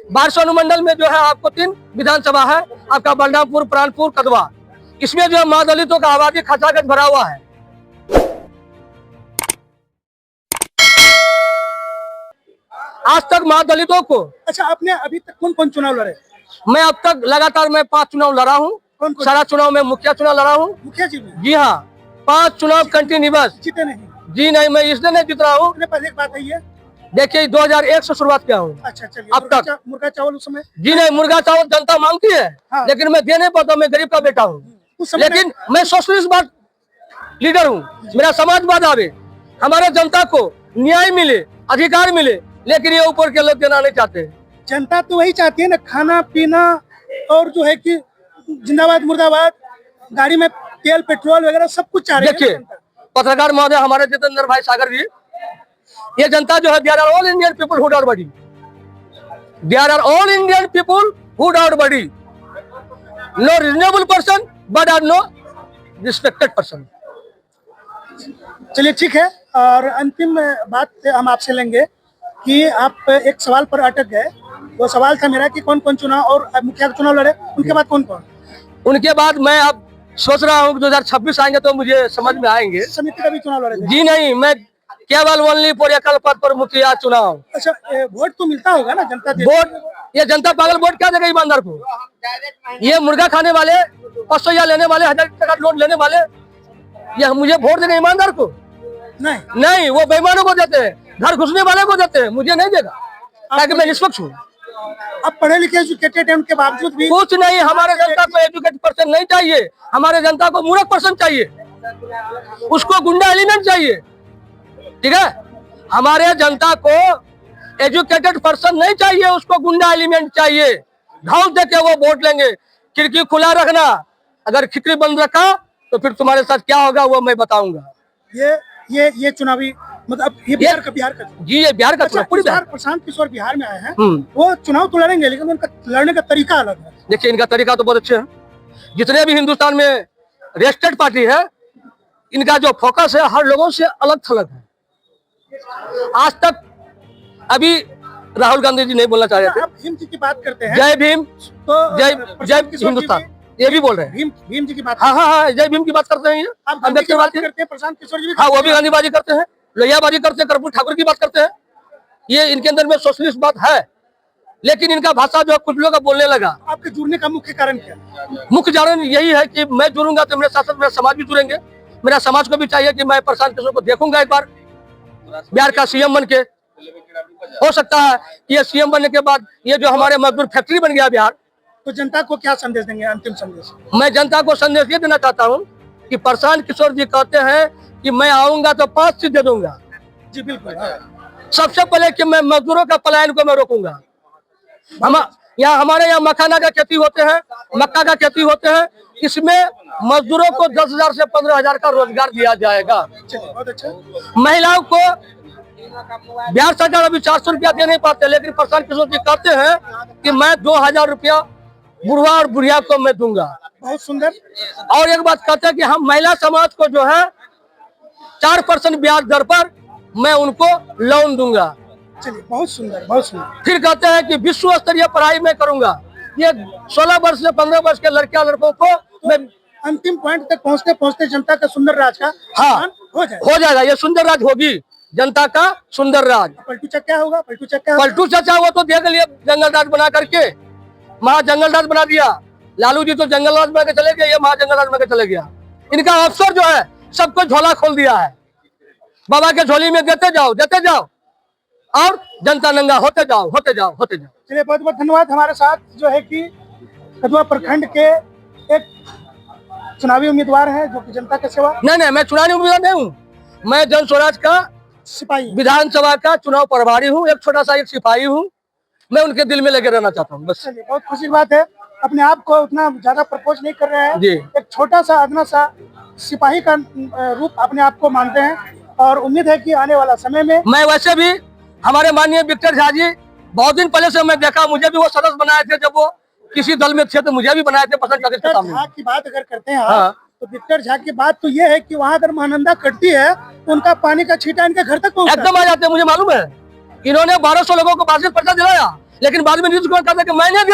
बारसो अनुमंडल में जो है आपको 3 विधानसभा है, आपका बलरामपुर, प्राणपुर, कदवा। इसमें जो है माँ दलितों का आबादी खचाखच भरा हुआ है। आज तक माँ दलितों को, अच्छा, आपने अभी तक कौन कौन चुनाव लड़े? मैं अब तक लगातार 5 चुनाव लड़ा हूँ। सारा चुनाव में मुखिया चुनाव लड़ा हूँ। मुखिया जी में? जी हाँ, 5 चुनाव कंटिन्यूअस। जीते नहीं? जी नहीं, मैं इसलिए नहीं जीत रहा हूँ। पहले एक बात है ये, देखिए 2001 से शुरुआत किया हूँ। अच्छा चलिए, अब तक मुर्गा चावल उस समय? जी नहीं, मुर्गा चावल जनता मांगती है। हाँ। लेकिन मैं दे नहीं पाता, मैं गरीब का बेटा हूँ। लेकिन मैं सोशलिस्ट लीडर हूँ। मेरा समाजवाद आवे, हमारे जनता को न्याय मिले, अधिकार मिले, लेकिन ये ऊपर के लोग देना नहीं चाहते। जनता तो वही चाहती है ना, खाना पीना और जो है कि जिंदाबाद मुर्दाबाद, गाड़ी में तेल पेट्रोल वगैरह सब कुछ चाह रही है। देखिए पत्रकार महोदय, हमारे जितेंद्र भाई सागर जी, ये जनता जो है, there are all Indian people who doubt body, there are all Indian people who doubt body, no reasonable person but are no respected person. चलिए ठीक है, और अंतिम बात हम आपसे लेंगे कि आप एक सवाल पर अटक गए। वो सवाल था मेरा कि कौन कौन चुनाव और मुखिया चुनाव लड़े, उनके बाद कौन कौन? उनके बाद मैं अब सोच रहा हूँ 2026 आएंगे तो मुझे समझ में आएंगे। समिति का भी चुनाव लड़े? जी नहीं, मैं केवल ओनली फॉर एकल पद पर मुखिया चुनाव। अच्छा, वोट तो मिलता होगा ना जनता? वोट, ये जनता पागल वोट क्या देगा ईमानदार को? ये मुर्गा खाने वाले, 500 लेने वाले, 1000 टका लोन लेने वाले, ये मुझे वोट देगा ईमानदार को? नहीं, वो बेईमानों को देते हैं, घर घुसने वाले को देते हैं, मुझे नहीं देगा, ताकि मैं निष्पक्ष हूँ। अब पढ़े लिखे एजुकेटेड हैं, उनके बावजूद भी कुछ नहीं। हमारे जनता को एजुकेटेड पर्सन नहीं चाहिए, हमारे जनता को मूर्ख पर्सन चाहिए, उसको गुंडा एलिमेंट चाहिए। ठीक है, हमारे जनता को एजुकेटेड पर्सन नहीं चाहिए, उसको गुंडा एलिमेंट चाहिए। घाव देके वो वोट लेंगे। खिड़की खुला रखना, अगर खिड़की बंद रखा तो फिर तुम्हारे साथ क्या होगा वो मैं बताऊंगा। ये चुनावी मतलब ये बिहार का जी, ये बिहार का अच्छा, पूरी बिहार। प्रशांत किशोर बिहार में आए हैं, वो चुनाव तो लड़ेंगे, लेकिन उनका लड़ने का तरीका अलग है। देखिए, इनका तरीका तो बहुत अच्छा है। जितने भी हिंदुस्तान में रेस्टेड पार्टी है, इनका जो फोकस है हर लोगों से अलग थलग है। आज तक अभी राहुल गांधी जी नहीं बोलना चाह रहे थे। आप भीम जी की बात करते हैं, जय भीम, तो जय हिंदुस्तान, ये भी बोल रहे हैं। भीम जी की बात, हाँ, जय भीम की बात करते हैं। आप गांधी की बात करते हैं, प्रशांत किशोर जी भी, हाँ वो भी गांधीबाजी करते हैं, लोहियाबाजी करते हैं, कर्पूर ठाकुर की बात करते हैं। ये इनके अंदर में सोशलिस्ट बात है, लेकिन इनका भाषा जो कुछ लोग बोलने लगा। आपके जुड़ने का मुख्य कारण क्या? मुख्य कारण यही है कि मैं जुड़ूंगा तो मेरे साथ साथ मेरा समाज भी जुड़ेंगे। मेरा समाज को भी चाहिए कि मैं प्रशांत किशोर को देखूंगा एक बार बिहार का सीएम बन के। हो सकता है कि ये सीएम बनने के बाद ये जो हमारे मजदूर फैक्ट्री बन गया बिहार, तो जनता को क्या संदेश देंगे, अंतिम संदेश? मैं जनता को संदेश ये देना चाहता हूँ कि प्रशांत किशोर जी कहते हैं कि मैं आऊंगा तो 5 सीट दे दूंगा। जी बिल्कुल। सबसे पहले कि मैं मजदूरों का पलायन को मैं रोकूंगा। हमारे यहाँ मखाना का खेती होते हैं, मक्का का खेती होते हैं, इसमें मजदूरों को 10,000 से 15,000 का रोजगार दिया जाएगा। बहुत अच्छा। महिलाओं को बिहार सरकार अभी 400 रुपया दे नहीं पाते, लेकिन प्रशांत किशोर जी कहते हैं कि मैं 2,000 रुपया बुढ़वा और बुढ़िया को मैं दूंगा। बहुत सुंदर। और एक बात कहते हैं कि हम महिला समाज को जो है 4% ब्याज दर पर मैं उनको लोन दूंगा। चलिए, बहुत सुंदर, बहुत सुंदर। फिर कहते हैं कि विश्व स्तरीय पढ़ाई मैं करूंगा। ये 16 वर्ष से 15 वर्ष के लड़कियां लड़कों को मैं अंतिम पॉइंट तक पहुंचते पहुंचते जनता का सुंदर राज का हो जाएगा। ये सुंदर राज होगी, जनता का सुंदर राज। पलटू चक्का होगा, पलटू चाचा वो तो देख लिया जंगल राज बना करके, महा जंगल राज बना दिया। लालू जी तो जंगल राज बना के चले गए, ये महा जंगल राज बना के चले गया। इनका अफसर जो है सबको झोला खोल दिया है। बाबा के झोली में देते जाओ और जनता नंगा होते जाओ। चलिए, बहुत बहुत धन्यवाद। हमारे साथ जो है कि कदवा प्रखंड के एक चुनावी उम्मीदवार हैं जो कि जनता का सेवा। नहीं, मैं चुनावी उम्मीदवार नहीं हूँ, मैं जन स्वराज का सिपाही, विधानसभा का चुनाव प्रभारी हूँ। एक छोटा सा एक सिपाही हूँ, मैं उनके दिल में लेके रहना चाहता हूँ बस। चलिए, बहुत खुशी की बात है। अपने आप को उतना ज्यादा प्रपोज नहीं कर रहे हैं जी। एक छोटा सा अदना सा सिपाही का रूप अपने आप को मानते हैं, और उम्मीद है कि आने वाला समय में मैं वैसे भी हमारे माननीय विक्टर झा जी बहुत दिन पहले से मैं देखा, मुझे भी वो सदस्य बनाए थे जब वो किसी दल में थे, तो मुझे भी बनाए थे पसंद करके सामने। झा की बात अगर करते हैं तो विक्टर झा की बात तो ये है कि वहाँ अगर महानंदा कटती है तो उनका पानी का छींटा इनके घर तक पहुंचता है। एकदम आ जाते हैं, मुझे मालूम है। इन्होंने 1200 लोगों को वार्षिक पर्चा दिलाया, लेकिन बाद में नीतीश कुमार कहता है कि मैंने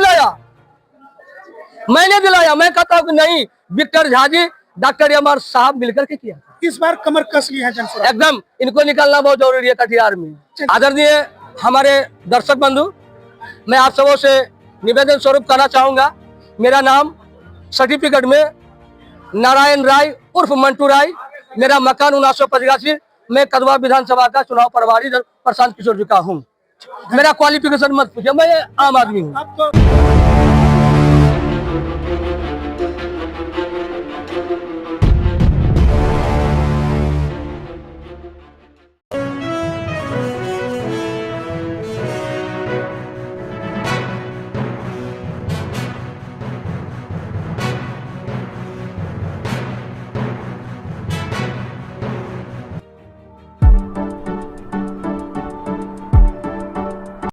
दिलाया। मैं कहता हूँ कि नहीं, Victor Jha ji, doctor M R साहब मिलकर के किया। इस बार कमर कस ली है जनसुराज। एकदम इनको निकालना बहुत जरूरी है कटिहार में। आदरणीय हमारे दर्शक बंधु, मैं आप सबों से निवेदन स्वरूप करना चाहूंगा, मेरा नाम सर्टिफिकेट में नारायण राय उर्फ मंटू राय, मेरा मकान 1985, मैं कदवा विधानसभा का चुनाव प्रभारी प्रशांत किशोर जी का हूँ। मेरा क्वालिफिकेशन मत पूछिए, मैं आम आदमी हूँ। आप तो